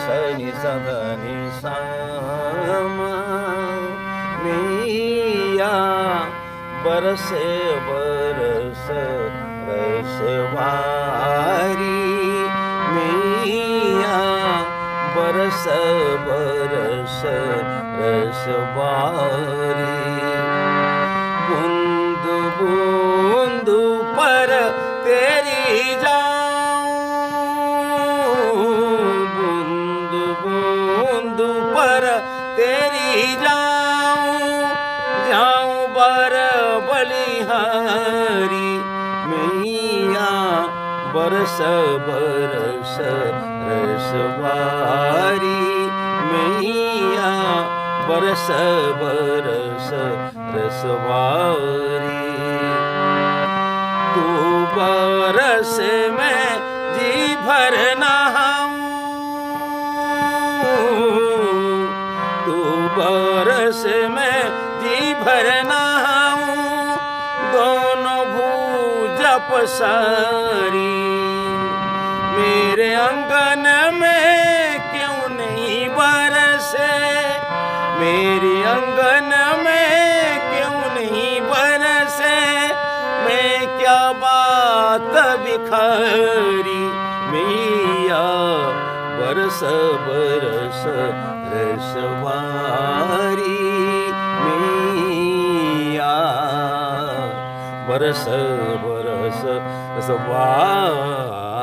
सनि सधनि साम मैया बरसे बरस रसवारी मैया बरस बरस रसवारी बूंद बूंद पर तेरी जाऊं बूंद बूंद पर तेरी जाऊं बर बलिहारी मैया बरस बरस रसवारी मैया बरस बरस रसवारी तू बरस में जी भर नहाऊं तू बरस में जी भर नहाऊं दोनों भुज पसारी मेरे अंगन में क्यों नहीं बरसे मेरे अंगन में क्यों नहीं बरसे मैं क्या बात बिखारी मैया बरस बरस रसवारी मैया बरस बरस रसवारी।